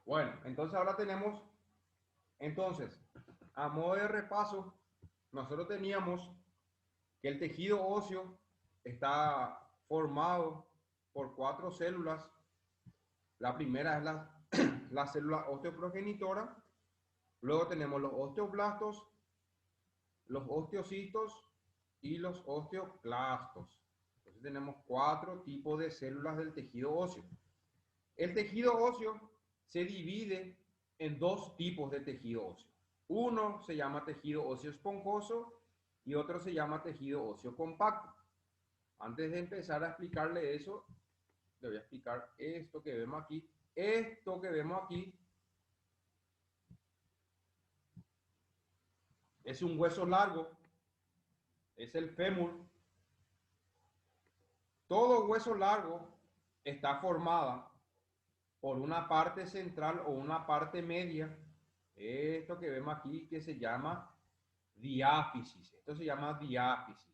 Bueno, entonces ahora tenemos, entonces, a modo de repaso, nosotros teníamos que el tejido óseo está formado por cuatro células. La primera es la célula osteoprogenitora, luego tenemos los osteoblastos, los osteocitos y los osteoclastos. Entonces tenemos cuatro tipos de células del tejido óseo. El tejido óseo se divide en dos tipos de tejido óseo. Uno se llama tejido óseo esponjoso y otro se llama tejido óseo compacto. Antes de empezar a explicarle eso, le voy a explicar esto que vemos aquí. Esto que vemos aquí es un hueso largo, es el fémur. Todo hueso largo está formada por una parte central o una parte media. Esto que vemos aquí que se llama diáfisis. Esto se llama diáfisis.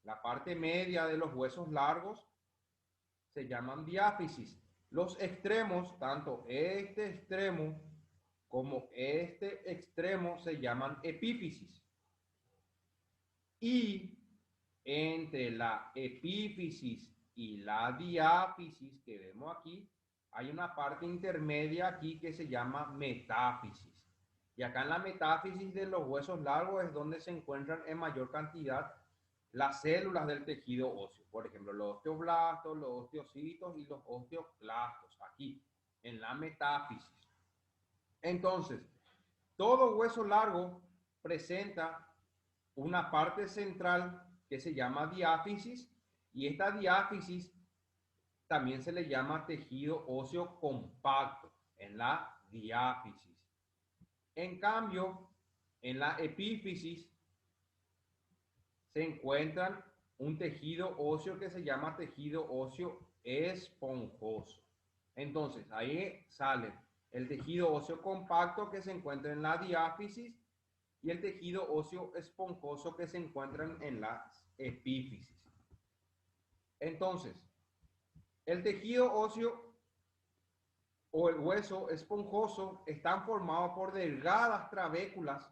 La parte media de los huesos largos se llaman diáfisis. Los extremos, tanto este extremo como este extremo, se llaman epífisis. Y entre la epífisis y la diáfisis que vemos aquí, hay una parte intermedia aquí que se llama metáfisis. Y acá en la metáfisis de los huesos largos es donde se encuentran en mayor cantidad las células del tejido óseo. Por ejemplo, los osteoblastos, los osteocitos y los osteoclastos, aquí, en la metáfisis. Entonces, todo hueso largo presenta una parte central que se llama diáfisis y esta diáfisis también se le llama tejido óseo compacto en la diáfisis. En cambio, en la epífisis se encuentra un tejido óseo que se llama tejido óseo esponjoso. Entonces, ahí sale el tejido óseo compacto que se encuentra en la diáfisis y el tejido óseo esponjoso que se encuentran en las epífisis. Entonces, el tejido óseo o el hueso esponjoso están formados por delgadas trabéculas,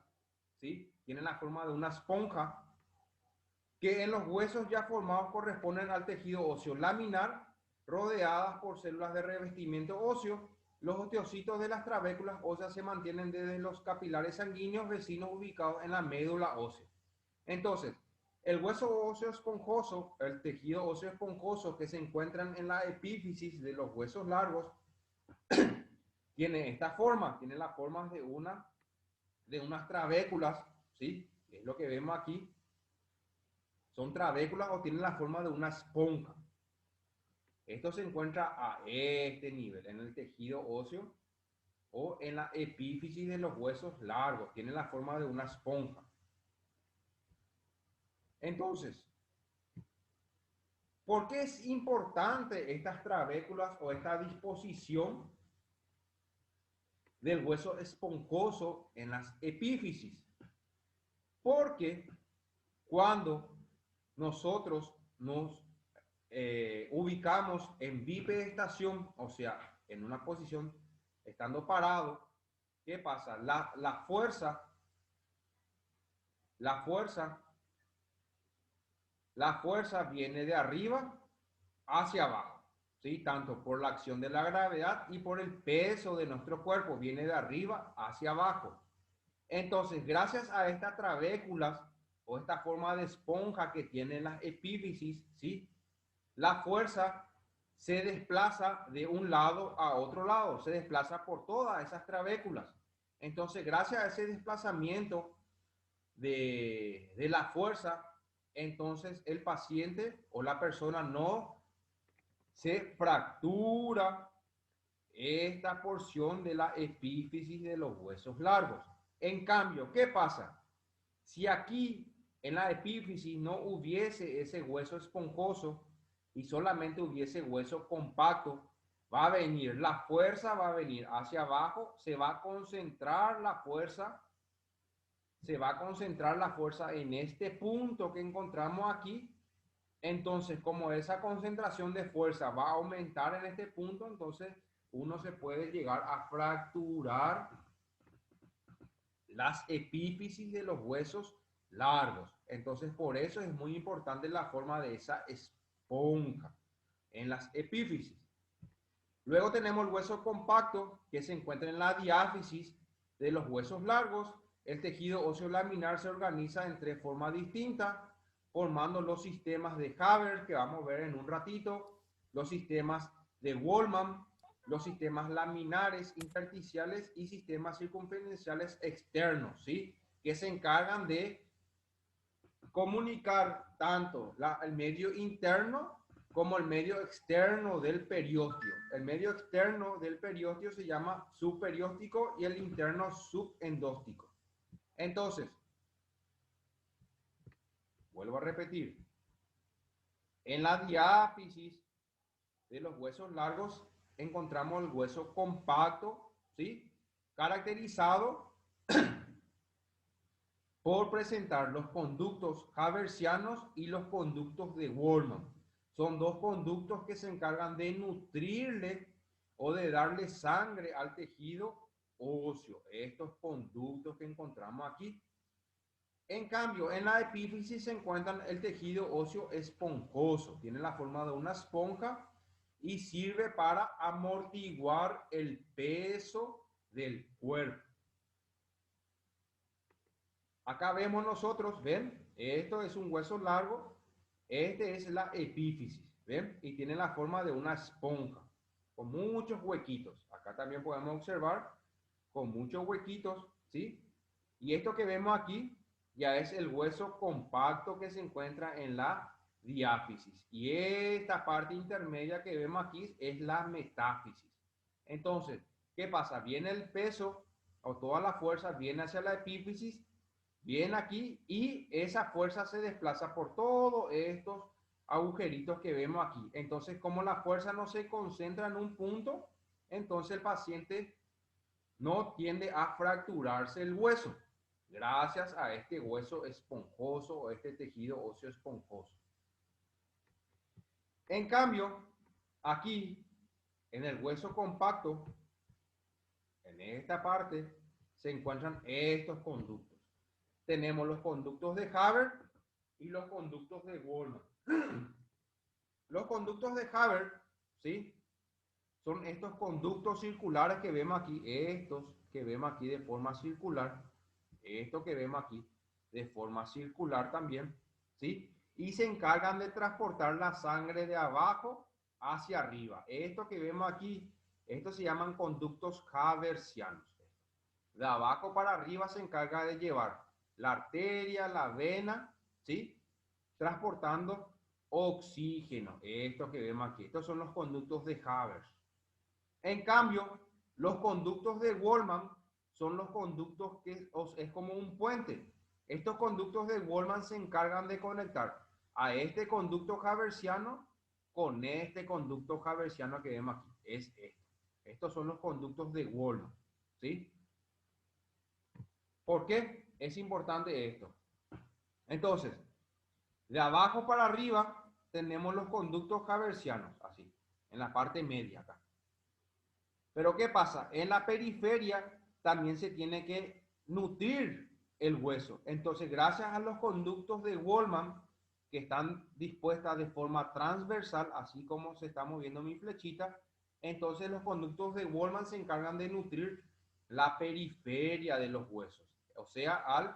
¿sí? Tienen la forma de una esponja, que en los huesos ya formados corresponden al tejido óseo laminar, rodeadas por células de revestimiento óseo. Los osteocitos de las trabéculas óseas se mantienen desde los capilares sanguíneos vecinos ubicados en la médula ósea. Entonces, el hueso óseo esponjoso, el tejido óseo esponjoso que se encuentran en la epífisis de los huesos largos, tiene esta forma, tiene la forma de unas trabéculas, ¿sí? Es lo que vemos aquí. Son trabéculas o tienen la forma de una esponja. Esto se encuentra a este nivel, en el tejido óseo o en la epífisis de los huesos largos. Tiene la forma de una esponja. Entonces, ¿por qué es importante estas trabéculas o esta disposición del hueso esponjoso en las epífisis? Porque cuando nosotros nos ubicamos en bipedestación, o sea, en una posición estando parado, ¿qué pasa? La fuerza, la fuerza, la fuerza viene de arriba hacia abajo, ¿sí? Tanto por la acción de la gravedad y por el peso de nuestro cuerpo, viene de arriba hacia abajo. Entonces, gracias a estas trabéculas o esta forma de esponja que tienen las epífisis, ¿sí? La fuerza se desplaza de un lado a otro lado, se desplaza por todas esas trabéculas. Entonces, gracias a ese desplazamiento de la fuerza, entonces el paciente o la persona no se fractura esta porción de la epífisis de los huesos largos. En cambio, ¿qué pasa? Si aquí en la epífisis no hubiese ese hueso esponjoso y solamente hubiese hueso compacto, va a venir la fuerza, va a venir hacia abajo, se va a concentrar la fuerza, en este punto que encontramos aquí. Entonces, como esa concentración de fuerza va a aumentar en este punto, entonces uno se puede llegar a fracturar las epífisis de los huesos largos. Entonces, por eso es muy importante la forma de esa esponja en las epífisis. Luego tenemos el hueso compacto que se encuentra en la diáfisis de los huesos largos. El tejido óseo laminar se organiza en tres formas distintas, formando los sistemas de Haber, que vamos a ver en un ratito, los sistemas de Wolman, los sistemas laminares intersticiales y sistemas circunferenciales externos, ¿sí? Que se encargan de comunicar tanto el medio interno como el medio externo del periósteo. El medio externo del periósteo se llama subperióstico y el interno subendóstico. Entonces, vuelvo a repetir, en la diáfisis de los huesos largos encontramos el hueso compacto, ¿sí? Caracterizado por presentar los conductos haversianos y los conductos de Wolman. Son dos conductos que se encargan de nutrirle o de darle sangre al tejido óseo. Estos conductos que encontramos aquí. En cambio, en la epífisis se encuentra el tejido óseo esponjoso. Tiene la forma de una esponja y sirve para amortiguar el peso del cuerpo. Acá vemos nosotros, ¿ven? Esto es un hueso largo. Este es la epífisis, ¿ven? Y tiene la forma de una esponja, con muchos huequitos. Acá también podemos observar con muchos huequitos, ¿sí? Y esto que vemos aquí ya es el hueso compacto que se encuentra en la diáfisis. Y esta parte intermedia que vemos aquí es la metáfisis. Entonces, ¿qué pasa? Viene el peso o toda la fuerza viene hacia la epífisis, viene aquí y esa fuerza se desplaza por todos estos agujeritos que vemos aquí. Entonces, como la fuerza no se concentra en un punto, entonces el paciente no tiende a fracturarse el hueso gracias a este hueso esponjoso o este tejido óseo esponjoso. En cambio, aquí en el hueso compacto, en esta parte, se encuentran estos conductos. Tenemos los conductos de Haber y los conductos de Wolman. Los conductos de Haber, ¿sí? Son estos conductos circulares que vemos aquí, estos que vemos aquí de forma circular, esto que vemos aquí de forma circular también, ¿sí? Y se encargan de transportar la sangre de abajo hacia arriba. Esto que vemos aquí, estos se llaman conductos haversianos. De abajo para arriba se encarga de llevar la arteria, la vena, ¿sí? Transportando oxígeno. Esto que vemos aquí, estos son los conductos de Haber. En cambio, los conductos de Wolman son los conductos que es como un puente. Estos conductos de Wolman se encargan de conectar a este conducto haversiano con este conducto haversiano que vemos aquí. Es este. Estos son los conductos de Wolman, ¿sí? ¿Por qué es importante esto? Entonces, de abajo para arriba tenemos los conductos haversianos, así, en la parte media acá. Pero ¿qué pasa? En la periferia también se tiene que nutrir el hueso. Entonces, gracias a los conductos de Wolman, que están dispuestas de forma transversal, así como se está moviendo mi flechita, entonces los conductos de Wolman se encargan de nutrir la periferia de los huesos, o sea, al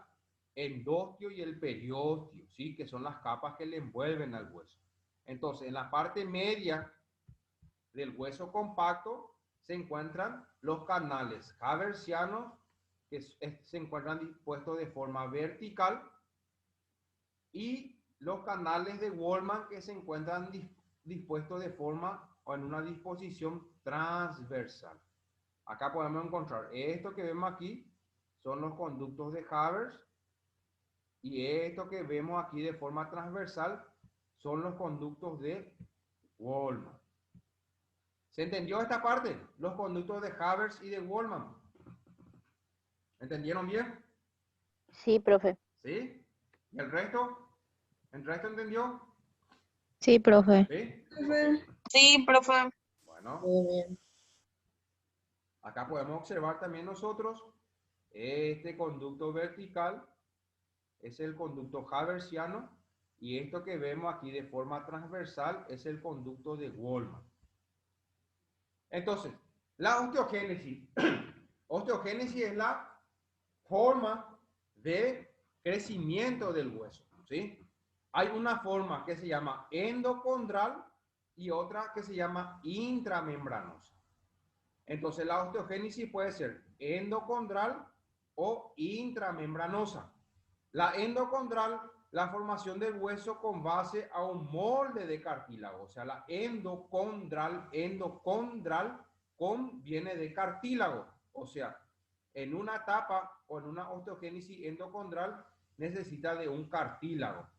endostio y el periósteo, ¿sí? Que son las capas que le envuelven al hueso. Entonces, en la parte media del hueso compacto se encuentran los canales haversianos que se encuentran dispuestos de forma vertical y los canales de Wolman que se encuentran dispuestos de forma o en una disposición transversal. Acá podemos encontrar esto que vemos aquí son los conductos de Havers y esto que vemos aquí de forma transversal son los conductos de Wolman. ¿Se entendió esta parte? Los conductos de Havers y de Wolman. ¿Entendieron bien? Sí, profe. ¿Sí? ¿Y el resto? ¿El resto entendió? Sí, profe. ¿Sí? Sí, profe. Bueno. Muy bien. Acá podemos observar también nosotros este conducto vertical es el conducto haversiano y esto que vemos aquí de forma transversal es el conducto de Wolman. Entonces, la osteogénesis. Osteogénesis es la forma de crecimiento del hueso, ¿sí? Hay una forma que se llama endocondral y otra que se llama intramembranosa. Entonces, la osteogénesis puede ser endocondral o intramembranosa. La endocondral, la formación del hueso con base a un molde de cartílago. O sea, la endocondral viene de cartílago. O sea, en una etapa o en una osteogénesis endocondral necesita de un cartílago.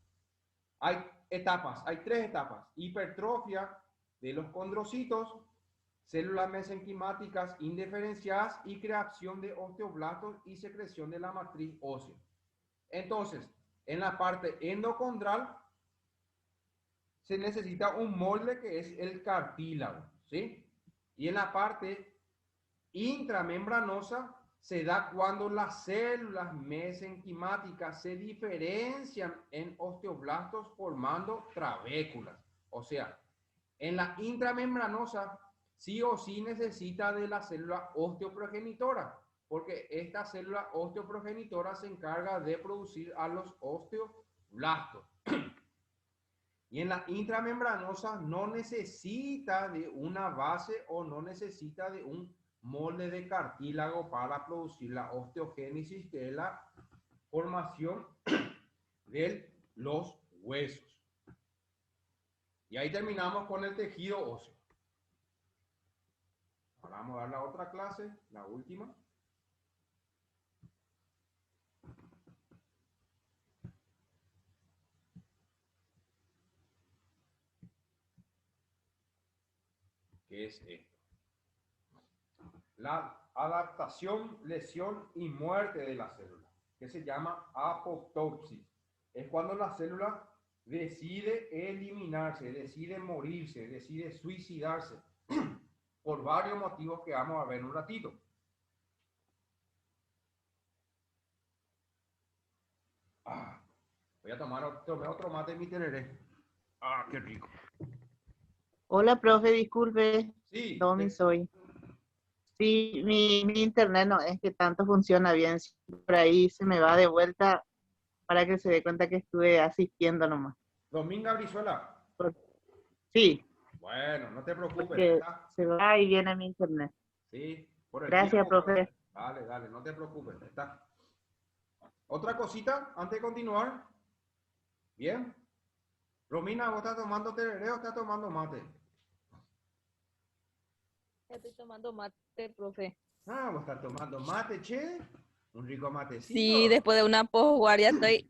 Hay etapas, hay 3 etapas. Hipertrofia de los condrocitos, células mesenquimáticas indiferenciadas y creación de osteoblastos y secreción de la matriz ósea. Entonces, en la parte endocondral se necesita un molde que es el cartílago, ¿sí? Y en la parte intramembranosa se da cuando las células mesenquimáticas se diferencian en osteoblastos formando trabéculas. O sea, en la intramembranosa sí o sí necesita de la célula osteoprogenitora, porque esta célula osteoprogenitora se encarga de producir a los osteoblastos. Y en la intramembranosa no necesita de una base o no necesita de un molde de cartílago para producir la osteogénesis, que es la formación de los huesos. Y ahí terminamos con el tejido óseo. Ahora vamos a dar la otra clase, la última. Que es esto. La adaptación, lesión y muerte de la célula, que se llama apoptosis. Es cuando la célula decide eliminarse, decide morirse, decide suicidarse, por varios motivos que vamos a ver en un ratito. Voy a tomar otro mate de mi tereré. Qué rico. Hola, profe, disculpe. Sí. Domi soy. Sí, mi internet no es que tanto funciona bien. Por ahí se me va de vuelta para que se dé cuenta que estuve asistiendo nomás. Dominga Brizuela. Sí. Bueno, no te preocupes. Porque se va y viene mi internet. Sí, por el Gracias, tiempo. profe. Dale, no te preocupes. Está. Otra cosita antes de continuar. Bien. Romina, ¿vos estás tomando tereré o estás tomando mate? Estoy tomando mate, profe. Vos estás tomando mate, che. Un rico matecito. Sí, después de una posguardia estoy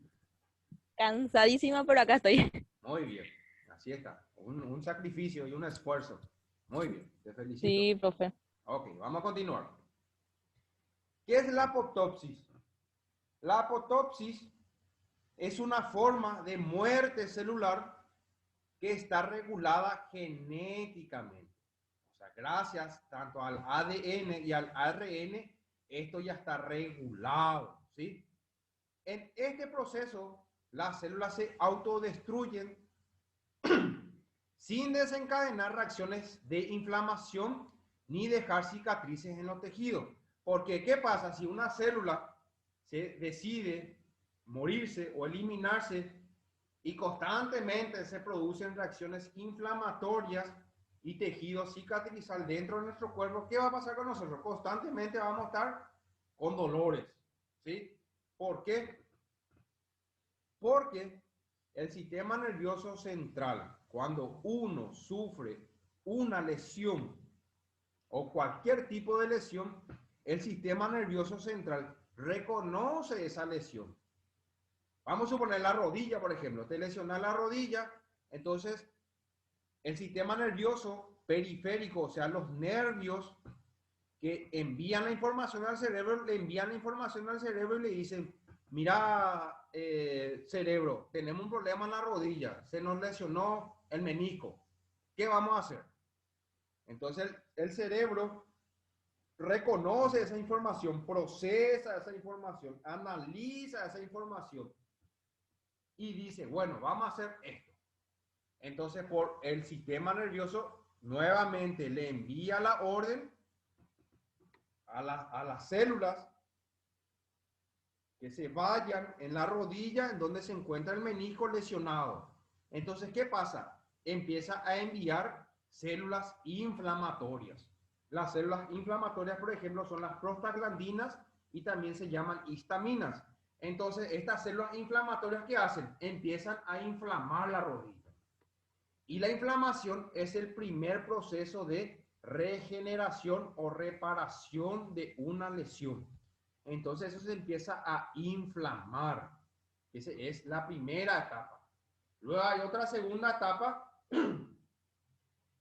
cansadísima, pero acá estoy. Muy bien, así está. Un sacrificio y un esfuerzo. Muy bien, te felicito. Sí, profe. Ok, vamos a continuar. ¿Qué es la apoptosis? La apoptosis es una forma de muerte celular que está regulada genéticamente. O sea, gracias tanto al ADN y al ARN, esto ya está regulado, ¿sí? En este proceso, las células se autodestruyen sin desencadenar reacciones de inflamación ni dejar cicatrices en los tejidos. Porque, ¿qué pasa? Si una célula se decide morirse o eliminarse y constantemente se producen reacciones inflamatorias y tejido cicatrizal dentro de nuestro cuerpo, ¿qué va a pasar con nosotros? Constantemente vamos a estar con dolores, ¿sí? ¿Por qué? Porque el sistema nervioso central, cuando uno sufre una lesión o cualquier tipo de lesión, el sistema nervioso central reconoce esa lesión. Vamos a suponer la rodilla, por ejemplo. Te lesionas la rodilla, entonces el sistema nervioso periférico, o sea, los nervios que envían la información al cerebro, le envían la información al cerebro y le dicen, mira, cerebro, tenemos un problema en la rodilla, se nos lesionó el menisco, ¿qué vamos a hacer? Entonces el cerebro reconoce esa información, procesa esa información, analiza esa información y dice, bueno, vamos a hacer esto. Entonces, por el sistema nervioso, nuevamente le envía la orden a las células que se vayan en la rodilla en donde se encuentra el menisco lesionado. Entonces, ¿qué pasa? Empieza a enviar células inflamatorias. Las células inflamatorias, por ejemplo, son las prostaglandinas y también se llaman histaminas. Entonces, estas células inflamatorias, ¿qué hacen? Empiezan a inflamar la rodilla. Y la inflamación es el primer proceso de regeneración o reparación de una lesión. Entonces eso se empieza a inflamar. Esa es la primera etapa. Luego hay otra segunda etapa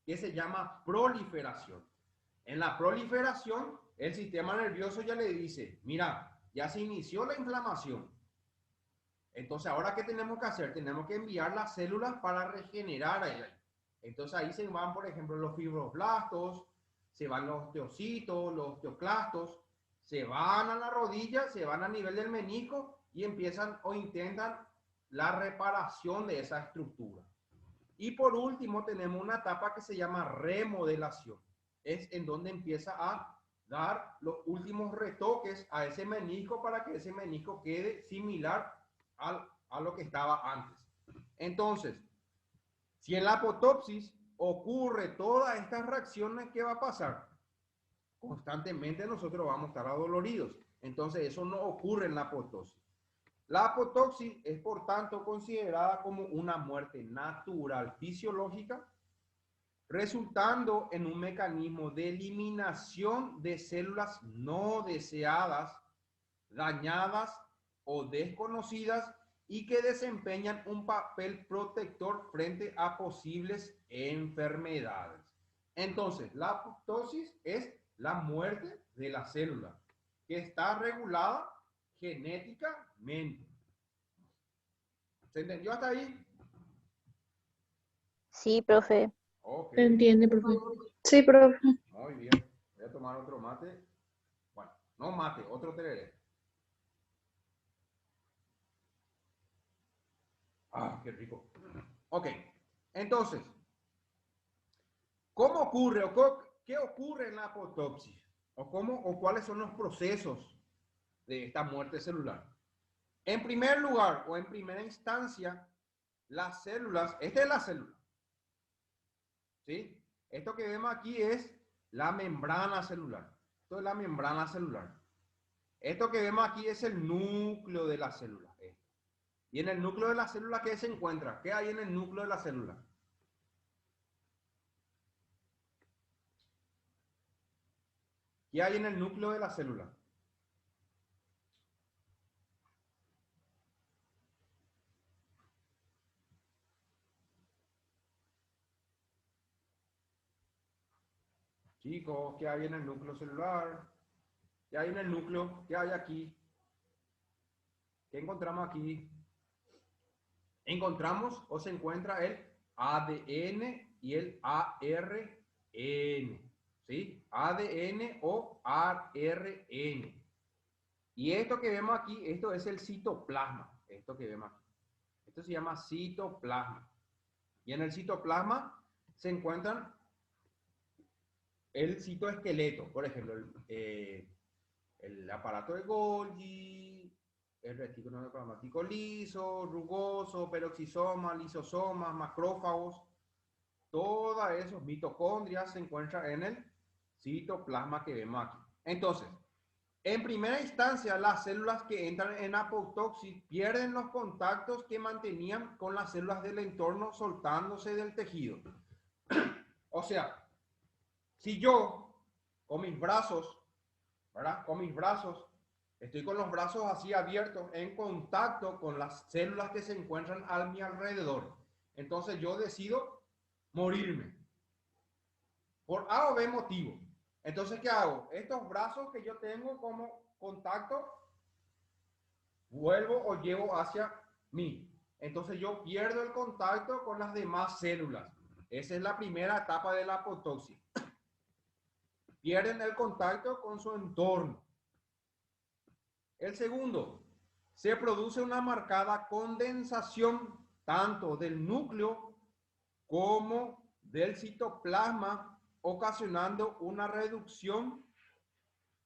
que se llama proliferación. En la proliferación, el sistema nervioso ya le dice, mira, ya se inició la inflamación. Entonces, ¿ahora qué tenemos que hacer? Tenemos que enviar las células para regenerar ahí. Entonces, ahí se van, por ejemplo, los fibroblastos, se van los osteocitos, los osteoclastos, se van a la rodilla, se van a nivel del menisco y empiezan o intentan la reparación de esa estructura. Y por último, tenemos una etapa que se llama remodelación. Es en donde empieza a dar los últimos retoques a ese menisco para que ese menisco quede similar a lo que estaba antes. Entonces, si en la apoptosis ocurre todas estas reacciones, ¿qué va a pasar? Constantemente nosotros vamos a estar adoloridos. Entonces, eso no ocurre en la apoptosis. La apoptosis es, por tanto, considerada como una muerte natural fisiológica, resultando en un mecanismo de eliminación de células no deseadas, dañadas o desconocidas y que desempeñan un papel protector frente a posibles enfermedades. Entonces, la apoptosis es la muerte de la célula que está regulada genéticamente. ¿Se entendió hasta ahí? Sí, profe. Ok. ¿Se entiende, profe? Sí, profe. Muy bien. Voy a tomar otro mate. Bueno, no mate, otro tereré. Ah, qué rico. Ok. Entonces, ¿cómo ocurre o qué ocurre en la apoptosis? ¿O cuáles son los procesos de esta muerte celular? En primer lugar o en primera instancia, las células, esta es la célula. ¿Sí? Esto que vemos aquí es la membrana celular. Esto es la membrana celular. Esto que vemos aquí es el núcleo de la célula. Y en el núcleo de la célula, ¿qué se encuentra? ¿Qué hay en el núcleo de la célula? ¿Qué hay en el núcleo de la célula? Chicos, ¿qué hay en el núcleo celular? ¿Qué hay en el núcleo? ¿Qué hay aquí? ¿Qué encontramos aquí? Encontramos o se encuentra el ADN y el ARN. ¿Sí? ADN o ARN. Y esto que vemos aquí, esto es el citoplasma. Esto que vemos aquí. Esto se llama citoplasma. Y en el citoplasma se encuentran el citoesqueleto, por ejemplo, el aparato de Golgi, el retículo endoplasmático liso, rugoso, peroxisoma, lisosomas, macrófagos, todas esas mitocondrias se encuentran en el citoplasma que vemos aquí. Entonces, en primera instancia, las células que entran en apoptosis pierden los contactos que mantenían con las células del entorno soltándose del tejido. O sea, si yo con mis brazos, ¿verdad? Con mis brazos, estoy con los brazos así abiertos en contacto con las células que se encuentran a mi alrededor. Entonces yo decido morirme. Por A o B motivo. Entonces, ¿qué hago? Estos brazos que yo tengo como contacto, vuelvo o llevo hacia mí. Entonces yo pierdo el contacto con las demás células. Esa es la primera etapa de la apoptosis. pierden el contacto con su entorno. El segundo, se produce una marcada condensación tanto del núcleo como del citoplasma, ocasionando una reducción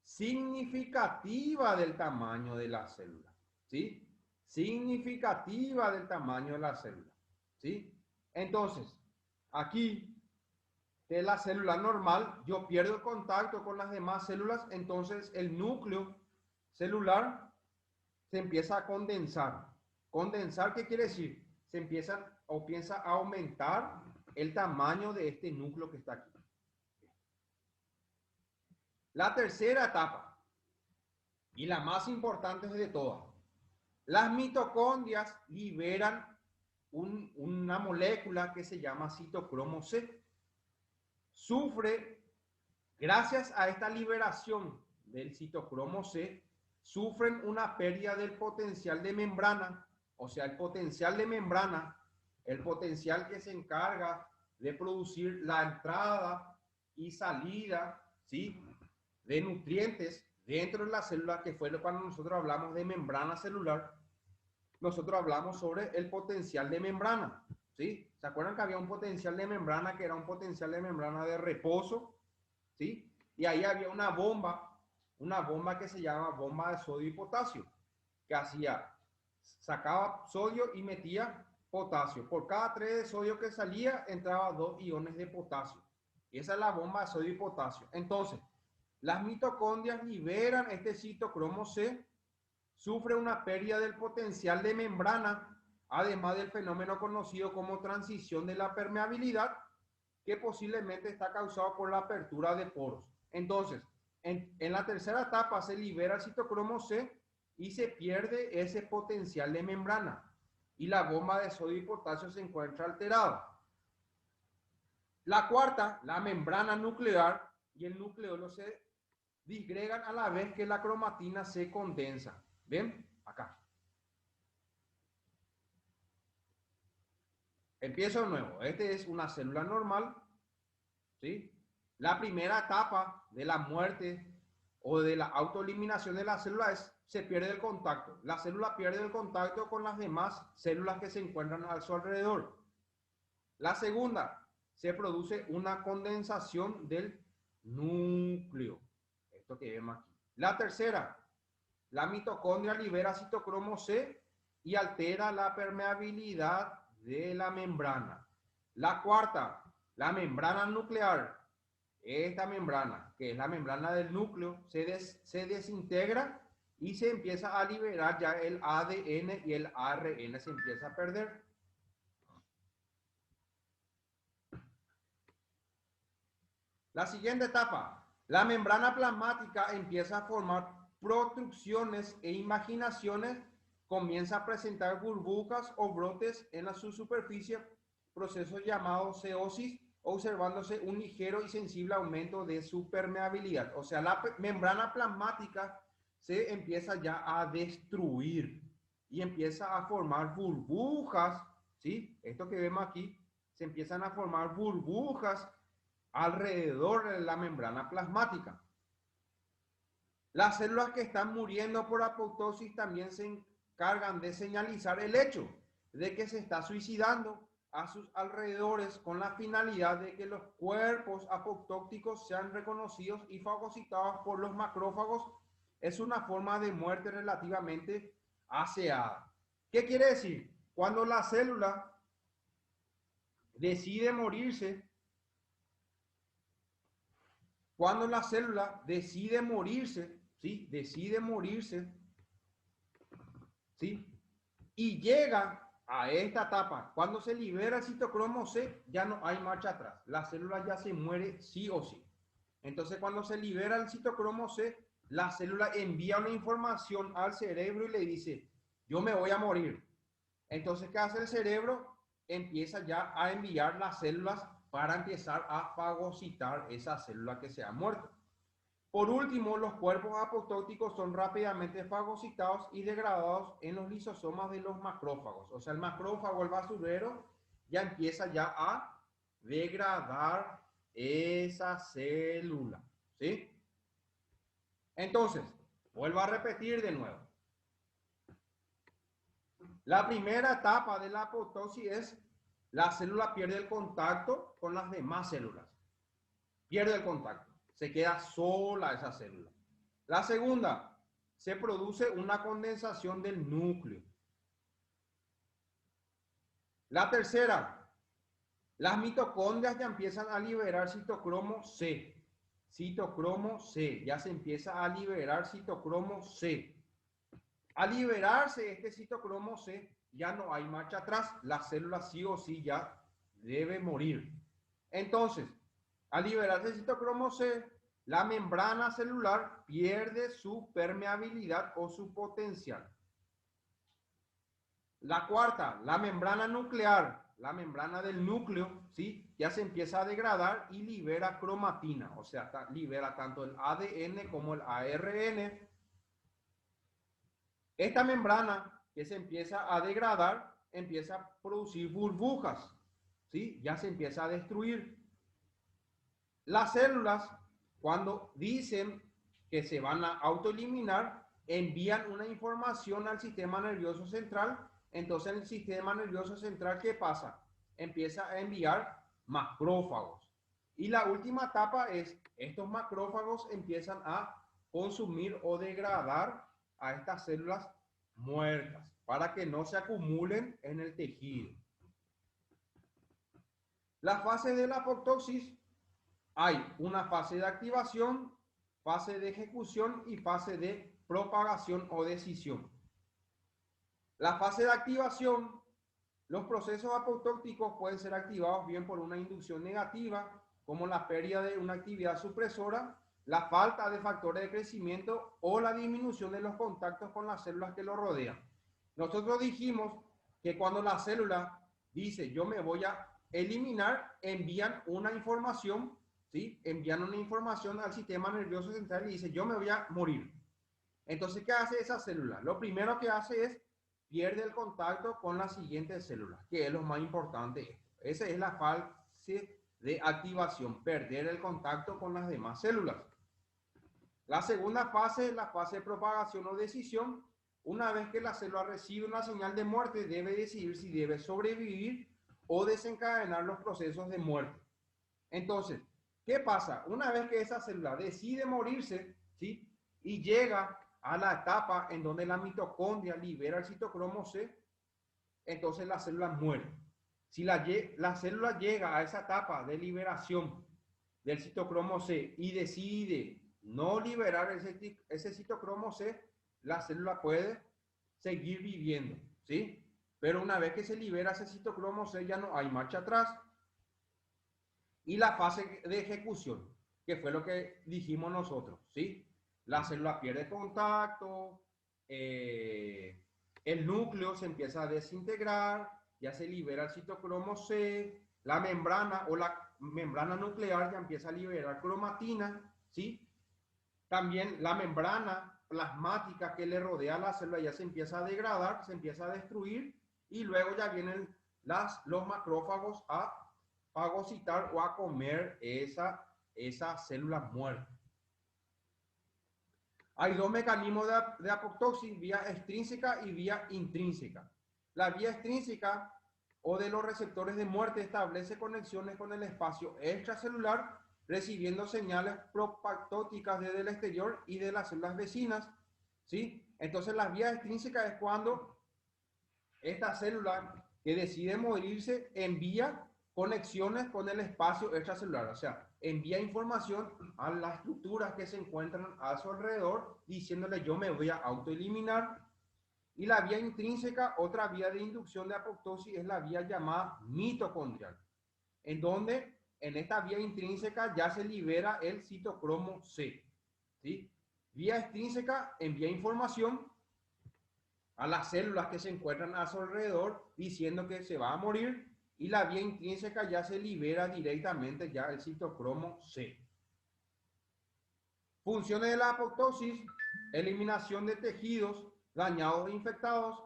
significativa del tamaño de la célula, ¿sí? Significativa del tamaño de la célula, ¿sí? Entonces, aquí de la célula normal, yo pierdo el contacto con las demás células, entonces el núcleo celular se empieza a condensar. ¿Condensar qué quiere decir? Se empieza o piensa a aumentar el tamaño de este núcleo que está aquí. La tercera etapa, y la más importante de todas, las mitocondrias liberan una molécula que se llama citocromo C. Sufre, gracias a esta liberación del citocromo C, sufren una pérdida del potencial de membrana, o sea, el potencial de membrana, el potencial que se encarga de producir la entrada y salida, ¿sí?, de nutrientes dentro de la célula, que fue cuando nosotros hablamos de membrana celular, nosotros hablamos sobre el potencial de membrana, ¿sí? ¿Se acuerdan que había un potencial de membrana que era un potencial de membrana de reposo? ¿Sí? Y ahí había una bomba que se llama bomba de sodio y potasio, que hacía, sacaba sodio y metía potasio. Por cada 3 de sodio que salía, entraba 2 iones de potasio. Y esa es la bomba de sodio y potasio. Entonces, las mitocondrias liberan este citocromo C, sufre una pérdida del potencial de membrana, además del fenómeno conocido como transición de la permeabilidad, que posiblemente está causado por la apertura de poros. Entonces, en la tercera etapa se libera el citocromo C y se pierde ese potencial de membrana, y la bomba de sodio y potasio se encuentra alterada. La cuarta, la membrana nuclear y el nucleolo se disgregan a la vez que la cromatina se condensa. ¿Ven? Acá. Empiezo de nuevo. Este es una célula normal, ¿sí? La primera etapa de la muerte o de la autoeliminación de la célula es se pierde el contacto. La célula pierde el contacto con las demás células que se encuentran a su alrededor. La segunda, se produce una condensación del núcleo. Esto que vemos aquí. La tercera, la mitocondria libera citocromo C y altera la permeabilidad de la membrana. La cuarta, la membrana nuclear. Esta membrana, que es la membrana del núcleo, se desintegra y se empieza a liberar ya el ADN y el ARN se empieza a perder. La siguiente etapa, la membrana plasmática empieza a formar protrusiones e imaginaciones, comienza a presentar burbujas o brotes en su superficie, procesos llamados ceosis, observándose un ligero y sensible aumento de su permeabilidad. O sea, la membrana plasmática se empieza ya a destruir y empieza a formar burbujas, ¿sí? Esto que vemos aquí, se empiezan a formar burbujas alrededor de la membrana plasmática. Las células que están muriendo por apoptosis también se encargan de señalizar el hecho de que se está suicidando a sus alrededores, con la finalidad de que los cuerpos apoptóticos sean reconocidos y fagocitados por los macrófagos. Es una forma de muerte relativamente aseada. ¿Qué quiere decir? Cuando la célula decide morirse, cuando la célula decide morirse, ¿sí? Decide morirse, ¿sí? Y llega a esta etapa, cuando se libera el citocromo C, ya no hay marcha atrás. La célula ya se muere sí o sí. Entonces, cuando se libera el citocromo C, la célula envía una información al cerebro y le dice, yo me voy a morir. Entonces, ¿qué hace el cerebro? Empieza ya a enviar las células para empezar a fagocitar esa célula que se ha muerto. Por último, los cuerpos apoptóticos son rápidamente fagocitados y degradados en los lisosomas de los macrófagos. O sea, el macrófago, el basurero, ya empieza ya a degradar esa célula, ¿sí? Entonces, vuelvo a repetir de nuevo. La primera etapa de la apoptosis es la célula pierde el contacto con las demás células. Pierde el contacto. Se queda sola esa célula. La segunda, se produce una condensación del núcleo. La tercera, las mitocondrias ya empiezan a liberar citocromo C. Citocromo C, ya se empieza a liberar citocromo C. Al liberarse este citocromo C, ya no hay marcha atrás, la célula sí o sí ya debe morir. Entonces, al liberarse el citocromo C, la membrana celular pierde su permeabilidad o su potencial. La cuarta, la membrana nuclear, la membrana del núcleo, ¿sí? Ya se empieza a degradar y libera cromatina, o sea, libera tanto el ADN como el ARN. Esta membrana que se empieza a degradar, empieza a producir burbujas, ¿sí? Ya se empieza a destruir. Las células, cuando dicen que se van a autoeliminar, envían una información al sistema nervioso central. Entonces, el sistema nervioso central, ¿qué pasa? Empieza a enviar macrófagos. Y la última etapa es, estos macrófagos empiezan a consumir o degradar a estas células muertas para que no se acumulen en el tejido. La fase de la apoptosis, hay una fase de activación, fase de ejecución y fase de propagación o de escisión. La fase de activación, los procesos apoptóticos pueden ser activados bien por una inducción negativa, como la pérdida de una actividad supresora, la falta de factores de crecimiento o la disminución de los contactos con las células que lo rodean. Nosotros dijimos que cuando la célula dice yo me voy a eliminar, envían una información, ¿sí? Envían una información al sistema nervioso central y dice yo me voy a morir. Entonces, ¿qué hace esa célula? Lo primero que hace es pierde el contacto con las siguientes células, que es lo más importante. Esa es la fase de activación, perder el contacto con las demás células. La segunda fase es la fase de propagación o decisión. Una vez que la célula recibe una señal de muerte, debe decidir si debe sobrevivir o desencadenar los procesos de muerte. Entonces, ¿qué pasa? Una vez que esa célula decide morirse, ¿sí? Y llega a la etapa en donde la mitocondria libera el citocromo C, entonces la célula muere. Si la célula llega a esa etapa de liberación del citocromo C y decide no liberar ese citocromo C, la célula puede seguir viviendo, ¿sí? Pero una vez que se libera ese citocromo C ya no hay marcha atrás. Y la fase de ejecución, que fue lo que dijimos nosotros, ¿sí? La célula pierde contacto, el núcleo se empieza a desintegrar, ya se libera el citocromo C, la membrana o la membrana nuclear ya empieza a liberar cromatina, ¿sí? También la membrana plasmática que le rodea a la célula ya se empieza a degradar, se empieza a destruir y luego ya vienen los macrófagos a fagocitar o a comer esa célula muerta. Hay dos mecanismos de apoptosis, vía extrínseca y vía intrínseca. La vía extrínseca o de los receptores de muerte establece conexiones con el espacio extracelular, recibiendo señales propaptóticas desde el exterior y de las células vecinas, ¿sí? Entonces la vía extrínseca es cuando esta célula que decide morirse envía conexiones con el espacio extracelular, o sea, envía información a las estructuras que se encuentran a su alrededor, diciéndole yo me voy a autoeliminar. Y la vía intrínseca, otra vía de inducción de apoptosis, es la vía llamada mitocondrial, en donde en esta vía intrínseca ya se libera el citocromo C, ¿sí? Vía extrínseca envía información a las células que se encuentran a su alrededor diciendo que se va a morir, y la vía intrínseca ya se libera directamente ya el citocromo C. Funciones de la apoptosis: eliminación de tejidos dañados e infectados,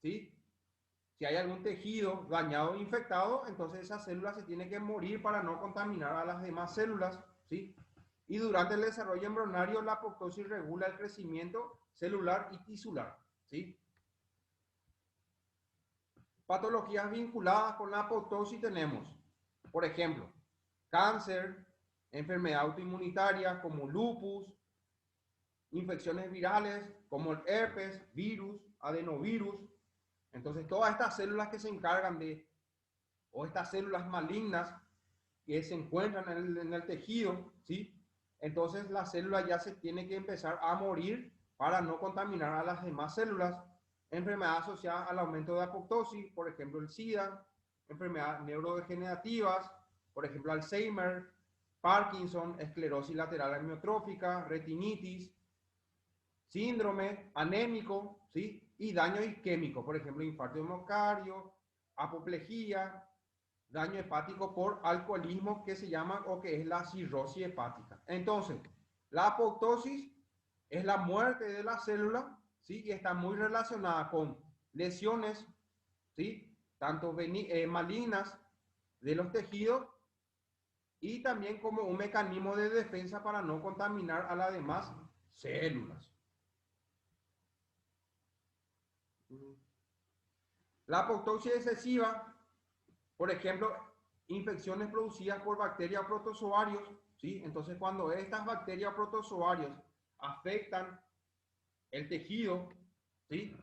¿sí? Si hay algún tejido dañado o infectado, entonces esa célula se tiene que morir para no contaminar a las demás células, ¿sí? Y durante el desarrollo embrionario, la apoptosis regula el crecimiento celular y tisular, ¿sí? Patologías vinculadas con la apoptosis tenemos, por ejemplo, cáncer, enfermedad autoinmunitaria como lupus, infecciones virales como el herpes, virus, adenovirus. Entonces, todas estas células que se encargan de, o estas células malignas que se encuentran en el tejido, ¿sí? Entonces, la célula ya se tiene que empezar a morir para no contaminar a las demás células. Enfermedades asociadas al aumento de apoptosis, por ejemplo, el SIDA, enfermedades neurodegenerativas, por ejemplo, Alzheimer, Parkinson, esclerosis lateral amiotrófica, retinitis, síndrome anémico, ¿sí? Y daño isquémico, por ejemplo, infarto de miocardio, apoplejía, daño hepático por alcoholismo que se llama o que es la cirrosis hepática. Entonces, la apoptosis es la muerte de la célula, ¿sí? Y está muy relacionada con lesiones, ¿sí? Tanto malignas de los tejidos y también como un mecanismo de defensa para no contaminar a las demás células. La apoptosis excesiva, por ejemplo, infecciones producidas por bacterias protozoarios, ¿sí? Entonces, cuando estas bacterias protozoarios afectan el tejido, ¿sí?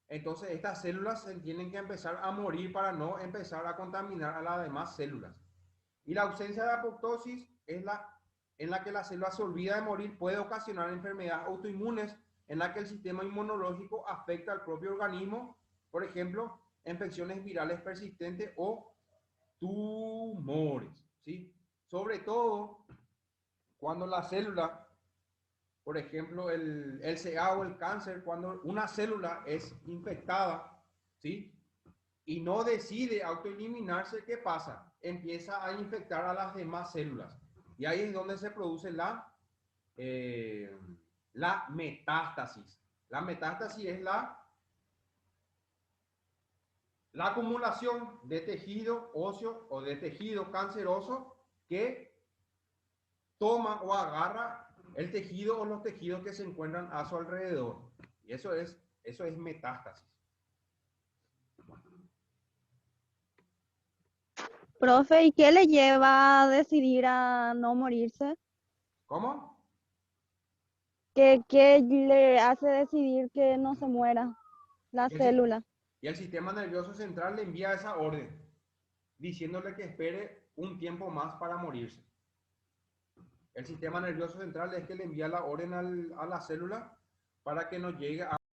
Entonces, estas células se tienen que empezar a morir para no empezar a contaminar a las demás células. Y la ausencia de apoptosis es en la que la célula se olvida de morir, puede ocasionar enfermedades autoinmunes en la que el sistema inmunológico afecta al propio organismo, por ejemplo, infecciones virales persistentes o tumores, ¿sí? Sobre todo cuando la célula, por ejemplo, el CA o el cáncer, cuando una célula es infectada, ¿sí? Y no decide autoeliminarse, ¿qué pasa? Empieza a infectar a las demás células. Y ahí es donde se produce la metástasis. La metástasis es la acumulación de tejido óseo o de tejido canceroso que toma o agarra el tejido o los tejidos que se encuentran a su alrededor. Y eso es metástasis. Profe, ¿y qué le lleva a decidir a no morirse? ¿Cómo? ¿Qué le hace decidir que no se muera la célula? Y el sistema nervioso central le envía esa orden, diciéndole que espere un tiempo más para morirse. El sistema nervioso central es que le envía la orden a la célula para que no llegue a